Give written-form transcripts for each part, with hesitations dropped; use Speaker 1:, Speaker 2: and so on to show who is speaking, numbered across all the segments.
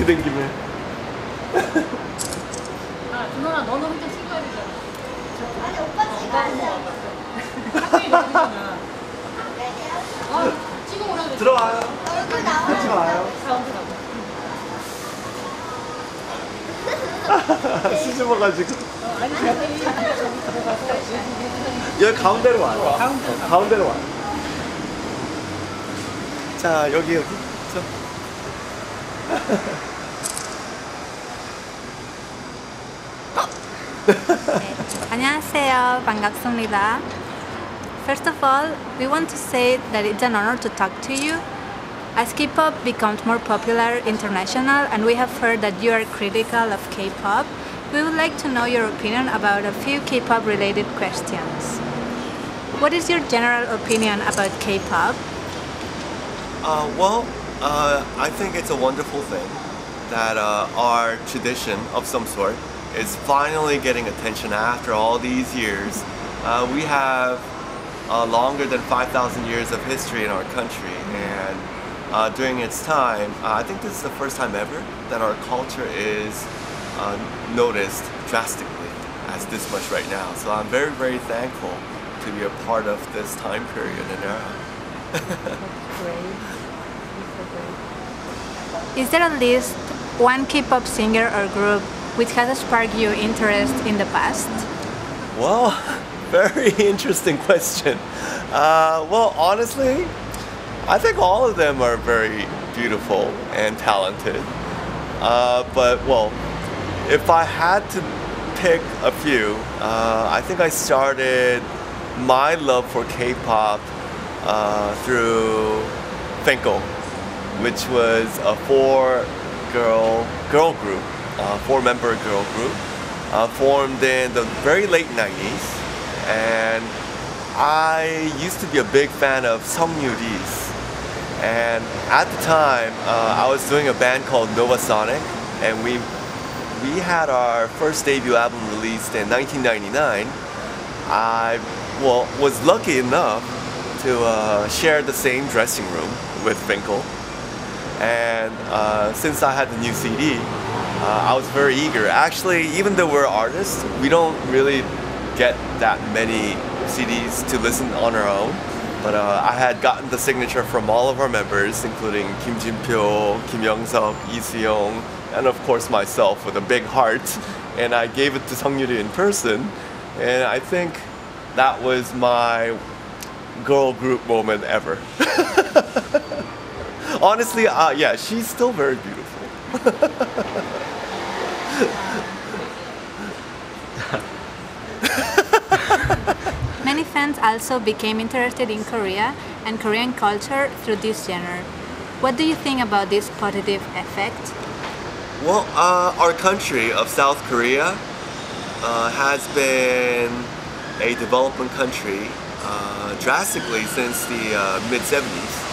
Speaker 1: 된 김에.
Speaker 2: 아, 준호아, 너는 혼자 찍어야 되잖아.
Speaker 3: 아니 오빠 찍어야
Speaker 2: 학교에 넣어주잖아. 찍어오라 그랬어.
Speaker 1: 들어와요.
Speaker 3: 얼굴 나와.
Speaker 1: 하지 마요.
Speaker 2: 가운데 가봐.
Speaker 1: 수줍어가지고.
Speaker 2: 아니, 저기 들어가서.
Speaker 1: 여기 가운데로 와요. 가운데로 와요. 자, 여기. 저.
Speaker 4: 안녕하세요. 반갑습니다. First of all, we want to say that it's an honor to talk to you. As K-pop becomes more popular international and we have heard that you are critical of K-pop, we would like to know your opinion about a few K-pop related questions. What is your general opinion about K-pop?
Speaker 5: I think it's a wonderful thing that our tradition of some sort is finally getting attention after all these years. We have longer than 5,000 years of history in our country, and during its time, I think this is the first time ever that our culture is noticed drastically as this much right now. So I'm very, very thankful to be a part of this time period and era.
Speaker 4: Is there at least one K-pop singer or group which has sparked your interest in the past?
Speaker 5: Well, very interesting question. Well, honestly, I think all of them are very beautiful and talented. But, well, if I had to pick a few, I think I started my love for K-pop through Fin.K.L, which was a four-member girl group formed in the very late 90s. And I used to be a big fan of Seongryu's. And at the time, I was doing a band called Nova Sonic, and we had our first debut album released in 1999. I was lucky enough to share the same dressing room with Fin.K.L. And since I had the new CD, I was very eager. Actually, even though we're artists, we don't really get that many CDs to listen on our own. But I had gotten the signature from all of our members, including Kim Jin-pyo, Kim Young-seok, Lee Se-young, and of course myself with a big heart. And I gave it to Seongryu in person. And I think that was my girl group moment ever. Honestly, yeah, she's still very beautiful.
Speaker 4: Many fans also became interested in Korea and Korean culture through this genre. What do you think about this positive effect?
Speaker 5: Well, our country of South Korea has been a developing country drastically since the mid-70s.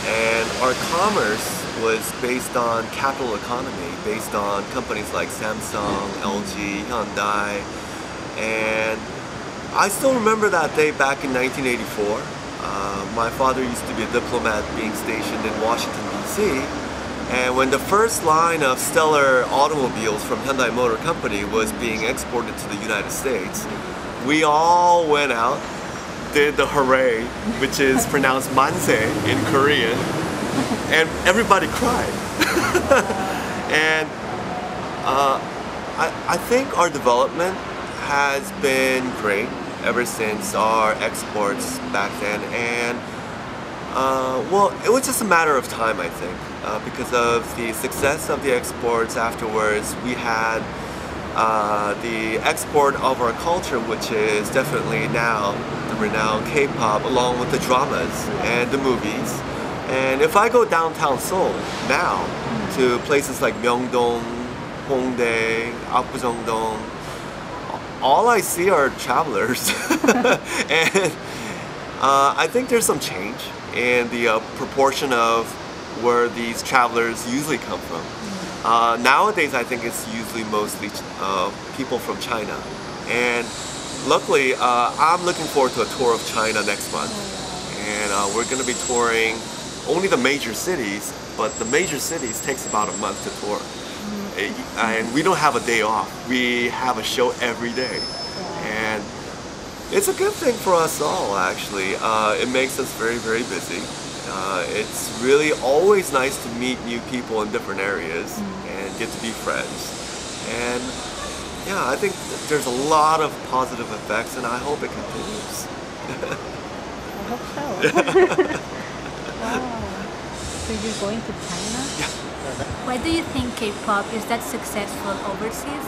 Speaker 5: And our commerce was based on capital economy, based on companies like Samsung, LG, Hyundai. And I still remember that day back in 1984. My father used to be a diplomat being stationed in Washington, D.C. And when the first line of stellar automobiles from Hyundai Motor Company was being exported to the United States, we all went out, did the hooray, which is pronounced manse in Korean, and everybody cried. And I think our development has been great ever since our exports back then, and well, it was just a matter of time, I think, because of the success of the exports. Afterwards, we had the export of our culture, which is definitely now the renowned K-pop, along with the dramas and the movies. And if I go downtown Seoul now to places like Myeongdong, Hongdae, Apgujeongdong, all I see are travelers. And I think there's some change in the proportion of where these travelers usually come from. Nowadays, I think it's usually mostly people from China. And luckily, I'm looking forward to a tour of China next month. And we're going to be touring only the major cities, but the major cities takes about a month to tour. and we don't have a day off. We have a show every day, and it's a good thing for us all, actually. It makes us very, very busy. It's really always nice to meet new people in different areas and get to be friends. And yeah, I think there's a lot of positive effects, and I hope it continues.
Speaker 4: I hope so. Wow. So you're going to China?
Speaker 5: Yeah.
Speaker 4: Why do you think K-pop is that successful overseas?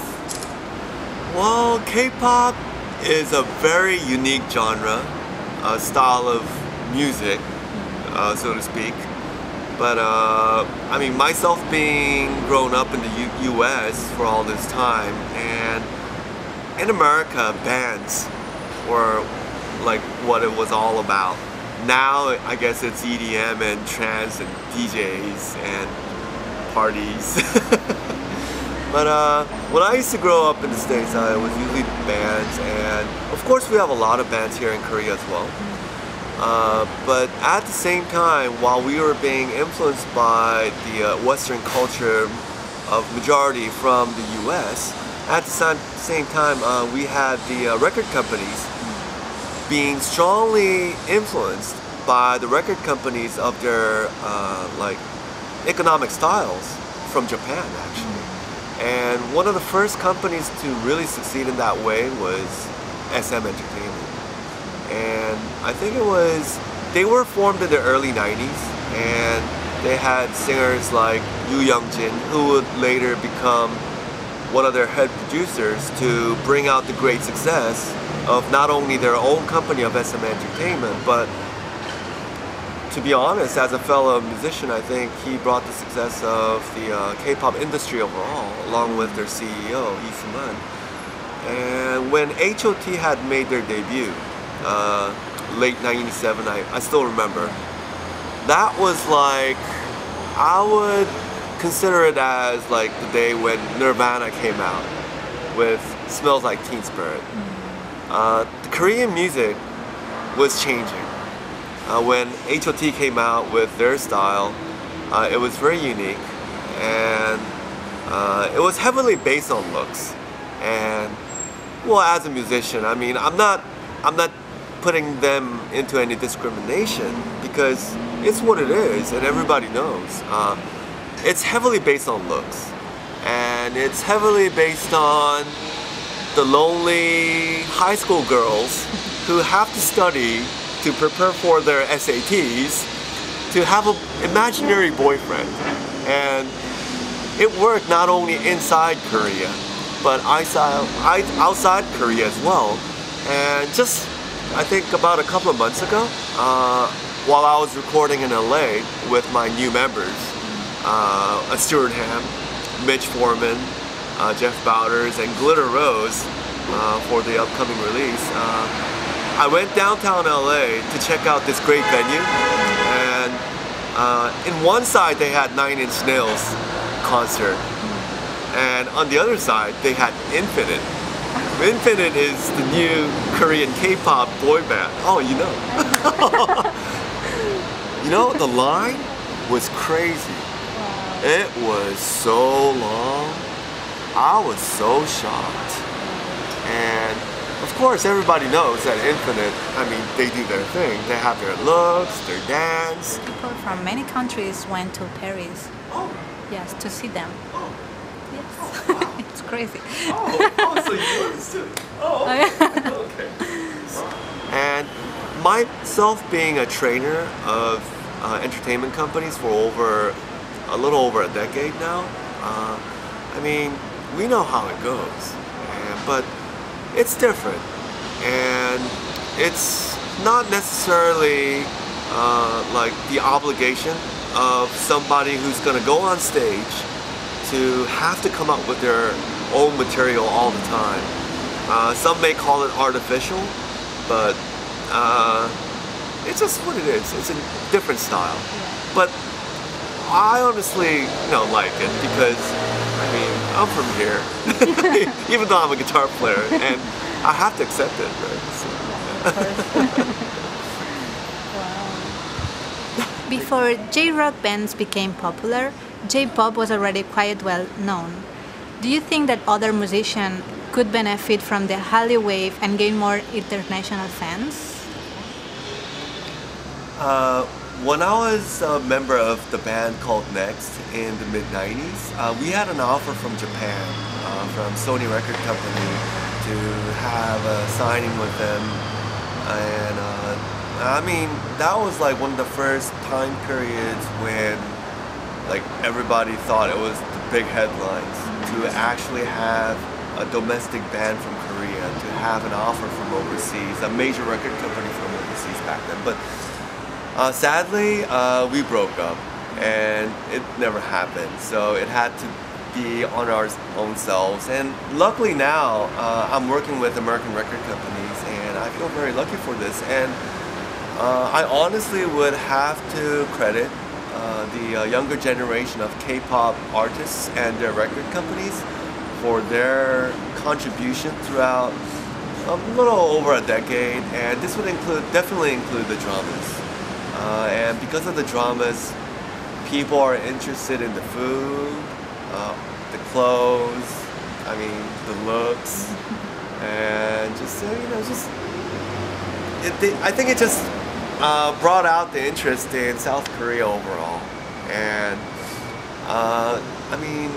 Speaker 5: Well, K-pop is a very unique genre, a style of music, so to speak. But I mean, myself being grown up in the US for all this time, and in America, bands were like what it was all about. Now, I guess it's EDM and trance and DJs and parties. But when I used to grow up in the States, I was usually bands, and of course we have a lot of bands here in Korea as well. But at the same time, while we were being influenced by the Western culture of majority from the US, at the same time we had the record companies being strongly influenced by the record companies of their like economic styles from Japan, actually. And one of the first companies to really succeed in that way was SM Entertainment. And I think they were formed in the early 90s, and they had singers like Yoo Young-jin, who would later become one of their head producers to bring out the great success of not only their own company of SM Entertainment, but to be honest, as a fellow musician, I think he brought the success of the K-pop industry overall, along with their CEO, Lee Soo-man. And when H.O.T. had made their debut, late 97, I still remember, that was like, I would consider it as like the day when Nirvana came out with Smells Like Teen Spirit. The Korean music was changing. When H.O.T. came out with their style, it was very unique, and it was heavily based on looks. And well, as a musician, I mean, I'm not putting them into any discrimination, because it's what it is, and everybody knows. It's heavily based on looks, and it's heavily based on the lonely high school girls who have to study to prepare for their SATs, to have an imaginary boyfriend. And it worked not only inside Korea, but outside Korea as well. And just, I think about a couple of months ago, while I was recording in LA with my new members, Stuart Ham, Mitch Foreman, Jeff Bowders, and Glitter Rose for the upcoming release, I went downtown LA to check out this great venue, and in one side they had 9 Inch Nails concert, and on the other side they had Infinite. Infinite is the new Korean K-pop boy band. Oh, you know. You know, the line was crazy. It was so long. I was so shocked. And of course, everybody knows that Infinite, I mean, they do their thing. They have their looks, their dance.
Speaker 4: People from many countries went to Paris.
Speaker 5: Oh.
Speaker 4: Yes, to see them.
Speaker 5: Oh.
Speaker 4: Yes.
Speaker 5: Oh, wow.
Speaker 4: It's crazy.
Speaker 5: Oh, so you understood. Oh, okay. And myself being a trainer of entertainment companies for a little over a decade now, I mean, we know how it goes, but it's different, and it's not necessarily like the obligation of somebody who's going to go on stage to have to come up with their own material all the time. Some may call it artificial, but it's just what it is. It's a different style. But I honestly like it, because I mean, I'm from here, even though I'm a guitar player, and I have to accept it, right? So.
Speaker 4: Before J-rock bands became popular, J-pop was already quite well known. Do you think that other musicians could benefit from the Hallyu wave and gain more international fans?
Speaker 5: When I was a member of the band called N.EX.T in the mid-90s, we had an offer from Japan, from Sony Record Company, to have a signing with them. And I mean, that was like one of the first time periods when like everybody thought it was the big headlines, to actually have a domestic band from Korea, to have an offer from overseas, a major record company from overseas back then. But sadly, we broke up and it never happened. So it had to be on our own selves. And luckily now, I'm working with American record companies and I feel very lucky for this. And I honestly would have to credit the younger generation of K-pop artists and their record companies for their contribution throughout a little over a decade. And this would definitely include the dramas. And because of the dramas, people are interested in the food, the clothes, I mean, the looks, and just, I think it just brought out the interest in South Korea overall. And I mean,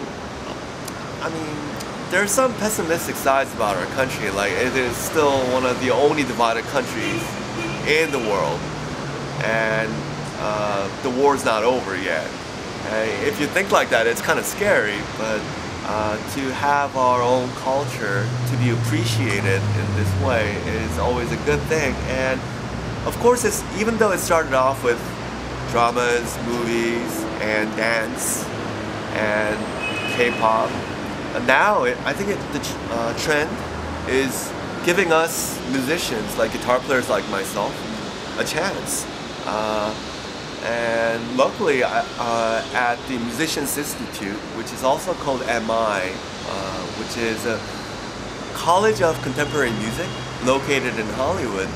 Speaker 5: there are some pessimistic sides about our country. Like, it is still one of the only divided countries in the world, and the war's not over yet. If you think like that, it's kind of scary, but to have our own culture to be appreciated in this way is always a good thing. And of course, even though it started off with dramas, movies, and dance, and K-pop, now I think the trend is giving us musicians, like guitar players like myself, a chance. And luckily, at the Musicians Institute, which is also called MI, which is a college of contemporary music located in Hollywood,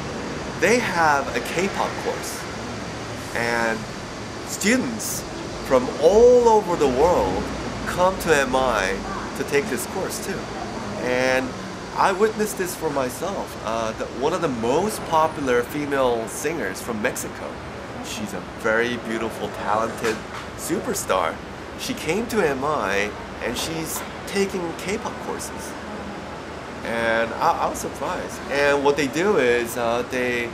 Speaker 5: they have a K-pop course. And students from all over the world come to MI to take this course too. And I witnessed this for myself. One of the most popular female singers from Mexico, she's a very beautiful, talented superstar. She came to MI and she's taking K-pop courses. And I was surprised. And what they do is they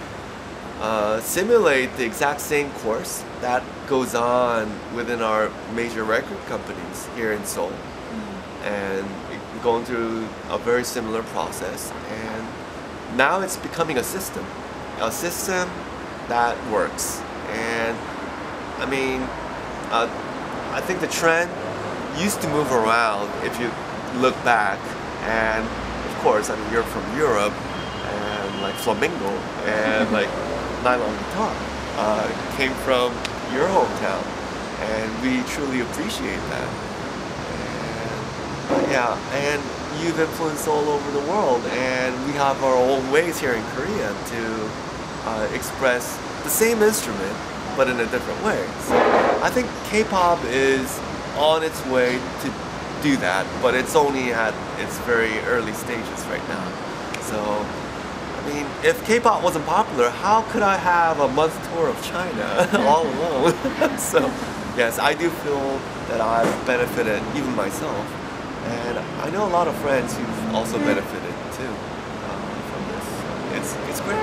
Speaker 5: simulate the exact same course that goes on within our major record companies here in Seoul. And going through a very similar process. And now it's becoming a system that works. And I mean, I think the trend used to move around if you look back. And of course, I mean, you're from Europe, and like flamenco and like nylon guitar came from your hometown, and we truly appreciate that. And yeah, and you've influenced all over the world, and we have our own ways here in Korea to express the same instrument, but in a different way. So I think K-pop is on its way to do that, but it's only at its very early stages right now. So, I mean, if K-pop wasn't popular, how could I have a month tour of China all alone? So, yes, I do feel that I've benefited, even myself. And I know a lot of friends who've also benefited too from this. So it's great.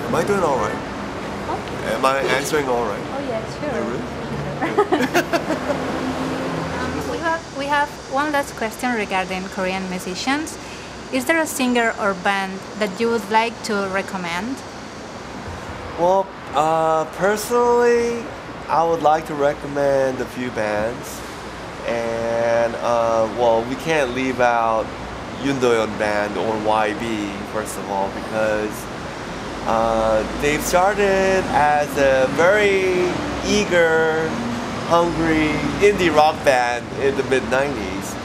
Speaker 5: Am I doing all right? Oh? Am I answering all right?
Speaker 4: Oh yeah, sure.
Speaker 5: Really?
Speaker 4: We have one last question regarding Korean musicians. Is there a singer or band that you would like to recommend?
Speaker 5: Well, personally, I would like to recommend a few bands. And, well, we can't leave out Yoon Do-yeon Band or YB, first of all, because they've started as a very eager, hungry indie rock band in the mid-90s.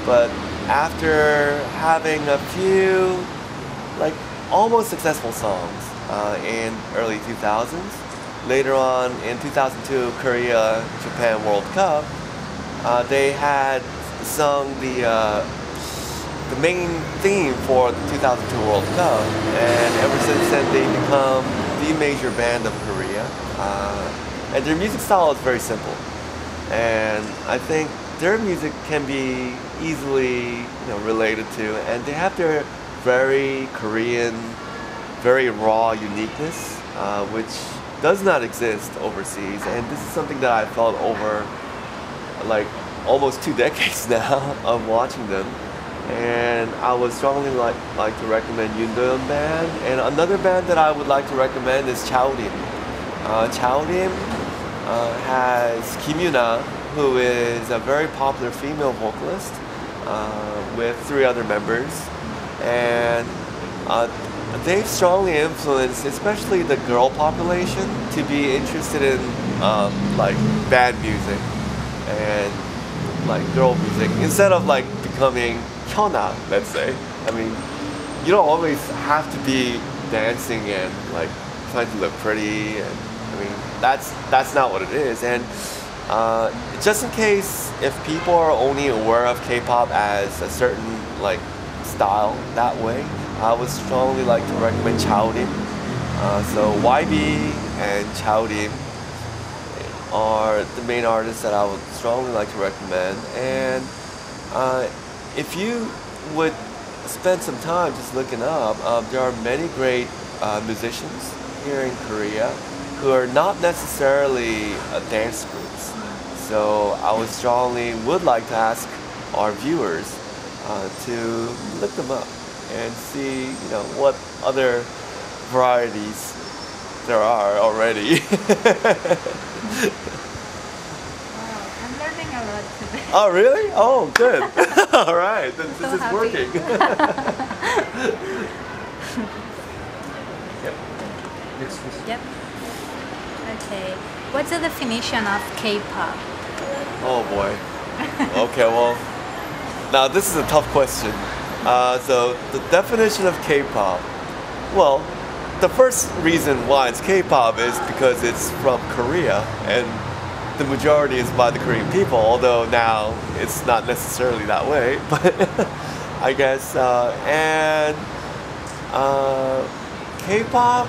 Speaker 5: But after having a few, like, almost successful songs, in early 2000s. Later on in 2002 Korea-Japan World Cup, they had sung the main theme for the 2002 World Cup, and ever since then they've become the major band of Korea. And their music style is very simple, and I think their music can be easily related to, and they have their very Korean, very raw uniqueness, which does not exist overseas. And this is something that I felt over like almost 2 decades now of watching them. And I would strongly like to recommend Yoondoyeon band. And another band that I would like to recommend is Chaorim. Chaorim has Kim Yuna, who is a very popular female vocalist, with 3 other members. And they've strongly influenced, especially the girl population, to be interested in like band music and like girl music instead of like becoming hyuna, let's say. I mean, you don't always have to be dancing and like trying to look pretty, and I mean that's not what it is. And just in case if people are only aware of K-pop as a certain like style that way, I would strongly like to recommend Chaorim. So YB and Chaorim are the main artists that I would strongly like to recommend. And if you would spend some time just looking up, there are many great musicians here in Korea who are not necessarily dance groups. So I would like to ask our viewers to look them up and see what other varieties there are already.
Speaker 4: Wow, I'm learning a lot today.
Speaker 5: Oh really? Oh good. All right, then this
Speaker 4: So
Speaker 5: is
Speaker 4: happy.
Speaker 5: working. Yep. Next question.
Speaker 4: Yep. Okay. What's the definition of K-pop?
Speaker 5: Oh boy. Okay, well, now this is a tough question. So the definition of K-pop, well, the first reason why it's K-pop is because it's from Korea, and the majority is by the Korean people, although now it's not necessarily that way, but I guess. And K-pop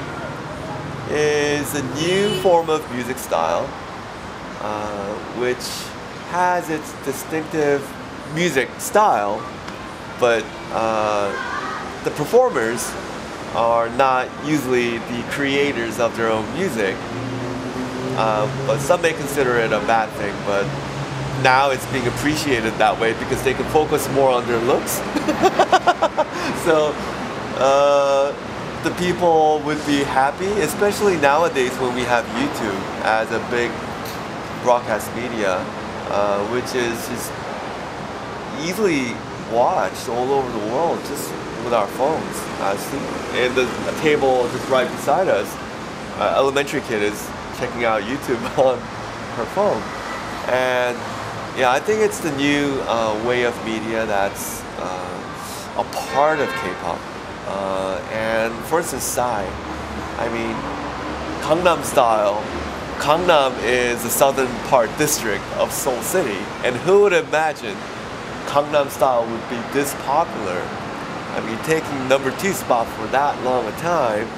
Speaker 5: is a new form of music style, which has its distinctive music style, but the performers are not usually the creators of their own music. But some may consider it a bad thing, but now it's being appreciated that way because they can focus more on their looks. So the people would be happy, especially nowadays when we have YouTube as a big broadcast media, which is just easily watched all over the world just with our phones. And the table just right beside us, elementary kid is checking out YouTube on her phone. And yeah, I think it's the new way of media that's a part of K-pop. And for instance, Psy, I mean, Gangnam Style. Gangnam is the southern part district of Seoul City, and who would imagine Gangnam Style would be this popular? I mean, taking #2 spot for that long a time,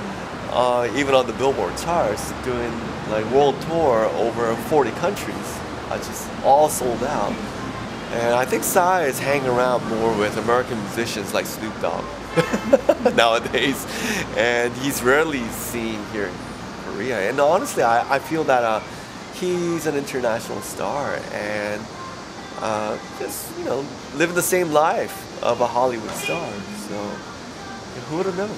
Speaker 5: even on the Billboard charts, doing like world tour over 40 countries, just all sold out. And I think Psy is hanging around more with American musicians like Snoop Dogg nowadays, and he's rarely seen here in Korea. And honestly, I feel that he's an international star and just living the same life of a Hollywood star. So who would have known?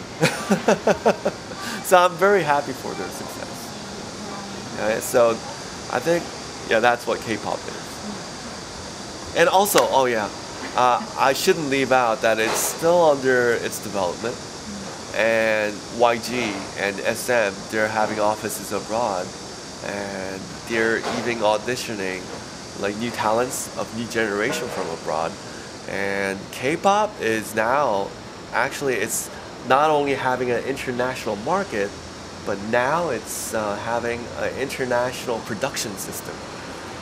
Speaker 5: So I'm very happy for their success. So I think that's what K-pop is. And also, oh yeah, I shouldn't leave out that it's still under its development, and YG and SM, they're having offices abroad, and they're even auditioning like new talents of new generation from abroad. And K-pop is now, actually it's not only having an international market, but now it's having an international production system.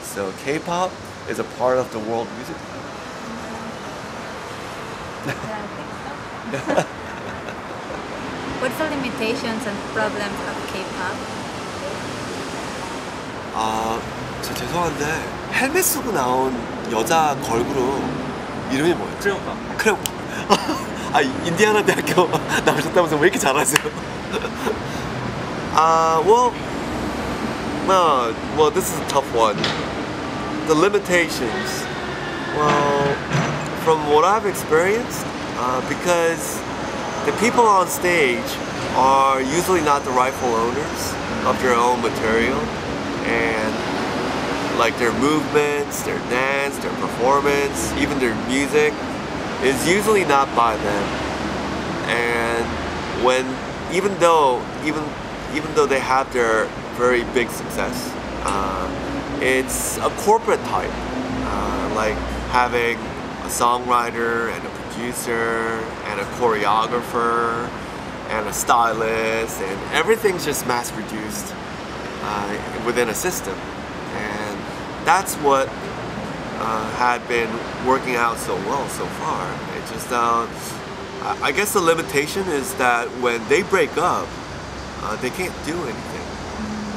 Speaker 5: So K-pop is a part of the world music.
Speaker 4: What's the limitations and problems of K-pop?
Speaker 5: 저 죄송한데 헬멧 쓰고 나온 여자 걸그룹 이름이 뭐였죠? 크레오파. 아, 인디아나 대학교 나오셨다면서 왜 이렇게 잘하세요? Well, this is a tough one. The limitations. Well, from what I've experienced, because the people on stage are usually not the rightful owners of their own material, and like their movements, their dance, their performance, even their music is usually not by them. And even though they have their very big success, it's a corporate type, like having a songwriter and a producer and a choreographer and a stylist, and everything's just mass produced within a system. And that's what had been working out so well so far. It just, I guess the limitation is that when they break up, they can't do anything.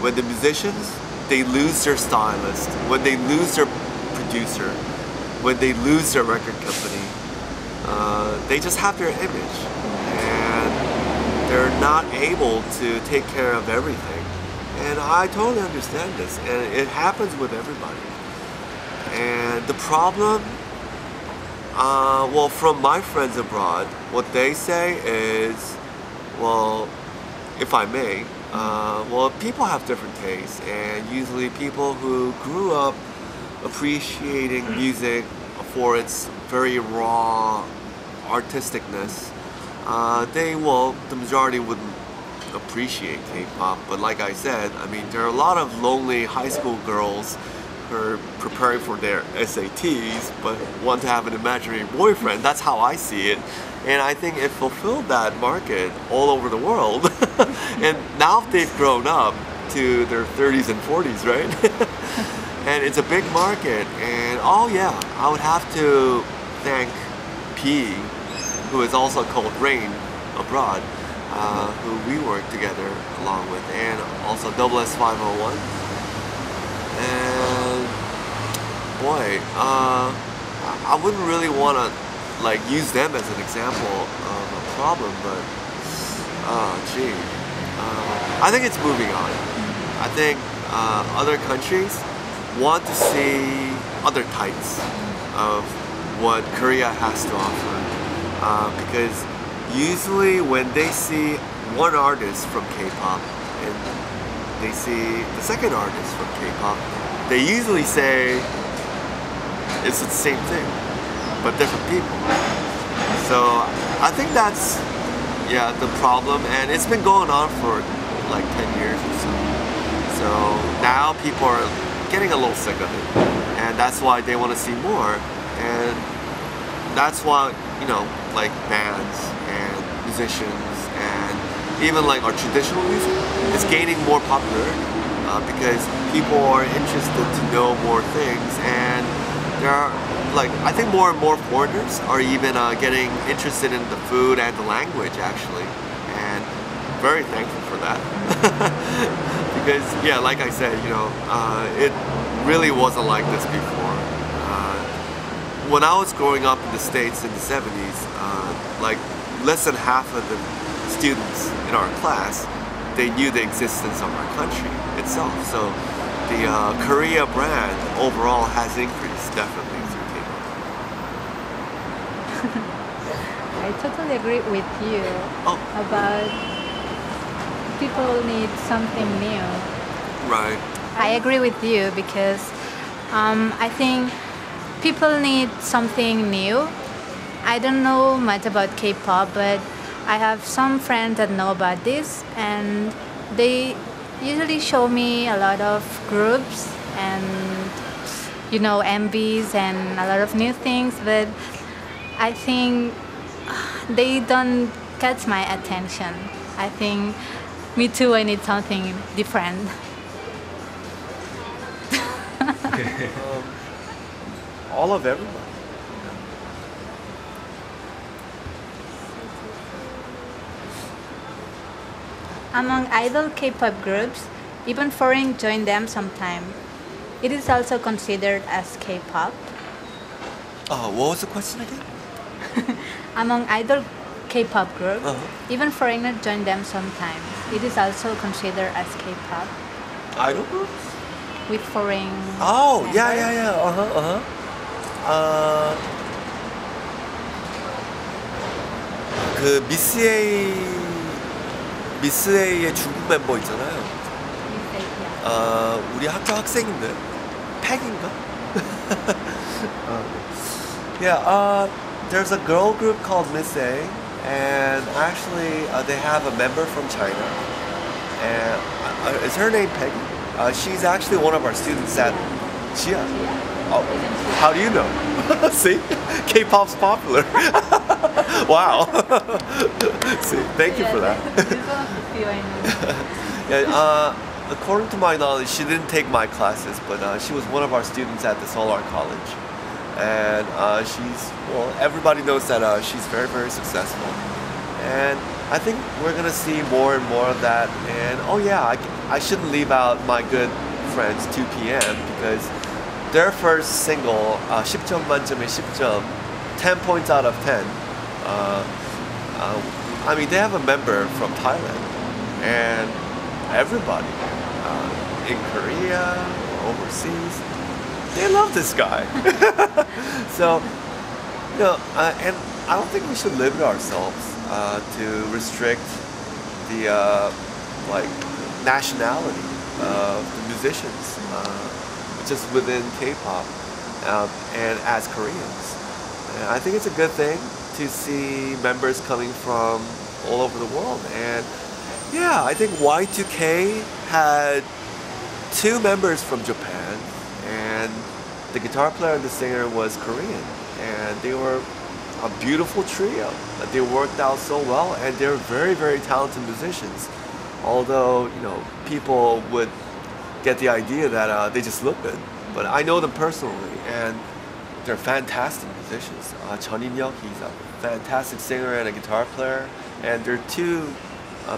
Speaker 5: When the musicians, they lose their stylist, when they lose their producer, when they lose their record company, they just have their image, and they're not able to take care of everything. And I totally understand this, and it happens with everybody. And the problem, well, from my friends abroad, what they say is, well, if I may, well, people have different tastes, and usually people who grew up appreciating music for its very raw artisticness, the majority wouldn't appreciate K-pop. But like I said, I mean, there are a lot of lonely high school girls who are preparing for their SATs but want to have an imaginary boyfriend. That's how I see it. And I think it fulfilled that market all over the world. And now they've grown up to their 30s and 40s, right? And it's a big market. And oh yeah, I would have to thank P, who is also called Rain abroad, who we work together along with, and also S501. And boy, I wouldn't really want to like use them as an example of a problem, but gee, I think it's moving on. I think other countries want to see other types of what Korea has to offer, because usually when they see one artist from K-pop and they see the second artist from K-pop, they usually say it's the same thing but different people. So I think that's, yeah, the problem, and it's been going on for like 10 years or so. So now people are getting a little sick of it, and that's why they want to see more. And that's why, you know, like bands and musicians and even like our traditional music is gaining more popularity, because people are interested to know more things. And there are, like, I think more and more foreigners are even getting interested in the food and the language, actually, and very thankful for that. Because yeah, like I said, you know, it really wasn't like this before. When I was growing up in the States in the 70s, like less than half of the students in our class, they knew the existence of our country itself. So the Korea brand overall has increased definitely through K-pop.
Speaker 4: I totally agree with you about people need something new.
Speaker 5: Right.
Speaker 4: I agree with you because I think people need something new. I don't know much about K-pop, but I have some friends that know about this, and they usually show me a lot of groups and, you know, MVs and a lot of new things, but I think they don't catch my attention. I think Me too, I need something different.
Speaker 5: All of everybody.
Speaker 4: Among idol K-pop groups, even foreign join them sometime. It is also considered as K-pop.
Speaker 5: What was the question again?
Speaker 4: Among idol K-pop groups, even foreigners join them sometimes. It is also considered as K-pop
Speaker 5: Idol groups?
Speaker 4: with foreign.
Speaker 5: Oh,
Speaker 4: members.
Speaker 5: yeah. 그 미스 A의 중국 멤버 있잖아요. 우리 학교 학생인데 팩인가? Yeah, there's a girl group called Miss A, and actually they have a member from China. And is her name Peggy? She's actually one of our students at Chia. Oh, how do you know? See, K-pop's popular. Wow. See, thank you for that. Yeah, according to my knowledge, she didn't take my classes, but she was one of our students at the Solar College. And everybody knows that she's very, very successful. And I think we're gonna see more and more of that. And oh yeah, I shouldn't leave out my good friends 2PM, because their first single, 10점 만점에 10점, 10 points out of 10. I mean, they have a member from Thailand, and everybody in Korea, overseas, they love this guy. So, you know, and I don't think we should limit ourselves to restrict the nationality of the musicians just within K-pop and as Koreans. And I think it's a good thing to see members coming from all over the world. And yeah, I think Y2K had 2 members from Japan, and the guitar player and the singer was Korean, and they were a beautiful trio. They worked out so well, and they're very, very talented musicians. Although, you know, people would get the idea that they just look good. But I know them personally, and they're fantastic musicians. Chun In-hyuk, he's a fantastic singer and a guitar player, and there are 2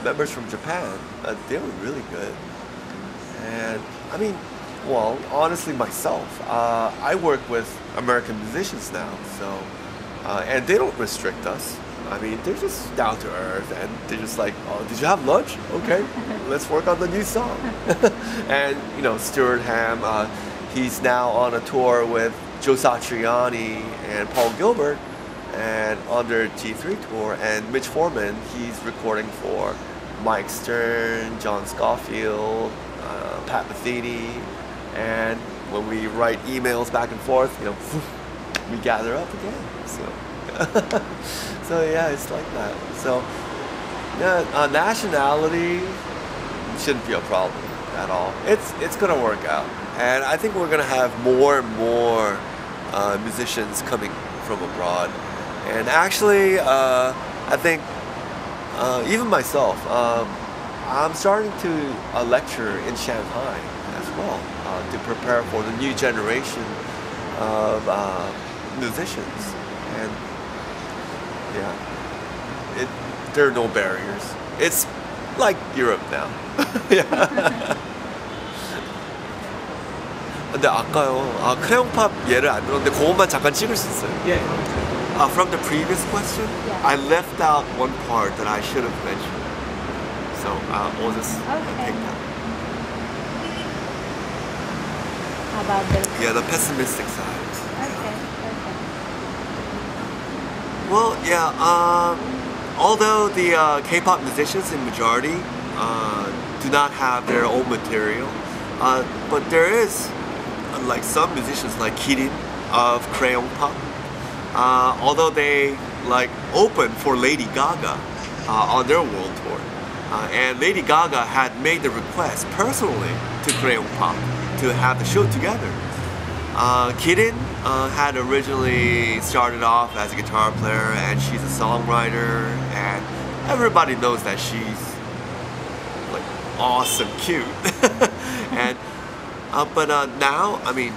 Speaker 5: members from Japan. They were really good. And I mean, well, honestly myself, I work with American musicians now, so, and they don't restrict us. I mean, they're just down to earth, and they're just like, oh, did you have lunch? Okay, let's work on the new song. And, you know, Stuart Ham, he's now on a tour with Joe Satriani and Paul Gilbert, and on their G3 tour, and Mitch Foreman, he's recording for Mike Stern, John Scofield, Pat Metheny, and when we write emails back and forth, you know, we gather up again. So, so yeah, it's like that. So, yeah, nationality shouldn't be a problem at all. It's gonna work out, and I think we're gonna have more and more musicians coming from abroad. And actually, I think even myself, I'm starting to lecture in Shanghai as well to prepare for the new generation of musicians. And yeah, there are no barriers. It's like Europe now. Yeah. 근데 아까요, 크레용팝 예를 안 들었는데 그것만 잠깐 찍을 수 있어요?
Speaker 1: 예.
Speaker 5: From the previous question, I left out one part that I should have mentioned. So we'll just take that.
Speaker 4: How about the...
Speaker 5: Yeah, the pessimistic side.
Speaker 4: Okay.
Speaker 5: Well, yeah, although the K-pop musicians in majority do not have their own material, but there is like some musicians like Kirin of Crayon Pop, although they like opened for Lady Gaga on their world tour. And Lady Gaga had made the request personally to Crayon Pop to have the show together. Kirin had originally started off as a guitar player, and she's a songwriter, and everybody knows that she's like awesome, cute. And but now, I mean,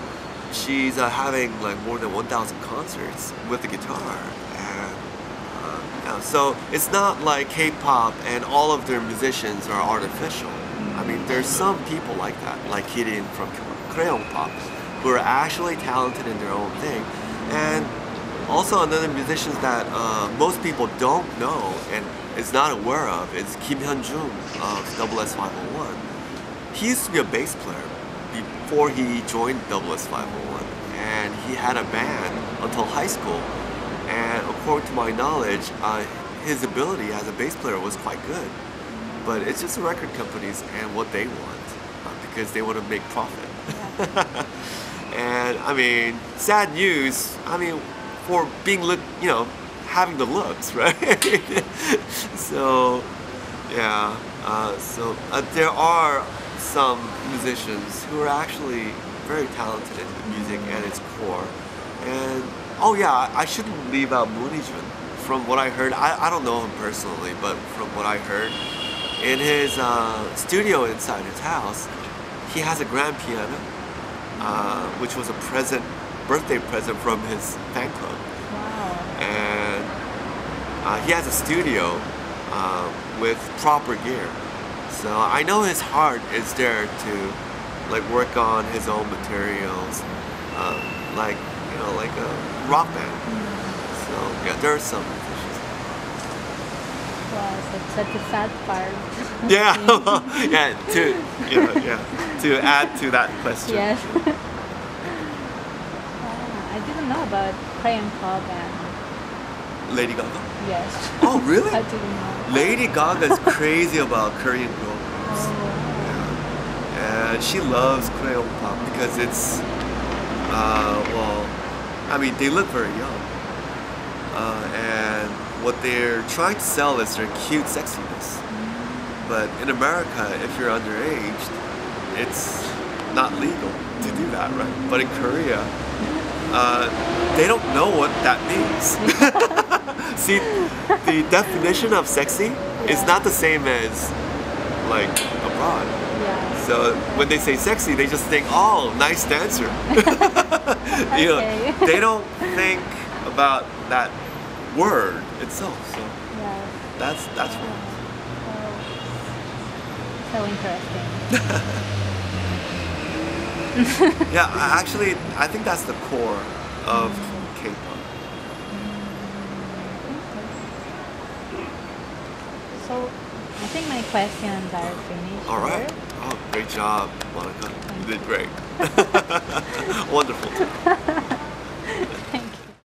Speaker 5: she's having like more than 1,000 concerts with the guitar, and so it's not like K-pop and all of their musicians are artificial. I mean, there's some people like that, like Kirin from Crayon Pop, who are actually talented in their own thing. And also another musician that most people don't know and is not aware of is Kim Hyun-jung of SS501. He used to be a bass player before he joined SS501, and he had a band until high school. And according to my knowledge, his ability as a bass player was quite good. But it's just the record companies and what they want, because they want to make profit. Yeah. And I mean, sad news. I mean, for being having the looks, right? So, yeah. There are some musicians who are actually very talented in music at its core. And oh yeah, I shouldn't leave out Moon Hee-jun. From what I heard, I don't know him personally, but from what I heard, in his studio inside his house, he has a grand piano, which was a birthday present from his fan club.
Speaker 4: Wow.
Speaker 5: And he has a studio with proper gear. So I know his heart is there to like work on his own materials, like a rock band. So yeah, there are some musicians.
Speaker 4: Wow, so such a sad part.
Speaker 5: Yeah, to add to that question.
Speaker 4: Yes. I didn't know about Crayon Pop and
Speaker 5: Lady Gaga?
Speaker 4: yes.
Speaker 5: Oh really?
Speaker 4: I didn't know.
Speaker 5: Lady Gaga is crazy about Korean girl groups. Yeah. And she loves Crayon Pop because it's, well, I mean, they look very young. And what they're trying to sell is their cute sexiness. But in America, if you're underage, it's not legal to do that, right? But in Korea, they don't know what that means. See, the definition of sexy is not the same as like abroad.
Speaker 4: Yeah.
Speaker 5: So when they say sexy, they just think, oh, nice dancer. You know, they don't think about that word itself. So
Speaker 4: Yeah.
Speaker 5: that's wrong.
Speaker 4: So interesting.
Speaker 5: Yeah, actually, I think that's the core of K-pop.
Speaker 4: So I think my questions are finished.
Speaker 5: All right.
Speaker 4: here.
Speaker 5: Oh, great job, Monica. You did great. Wonderful.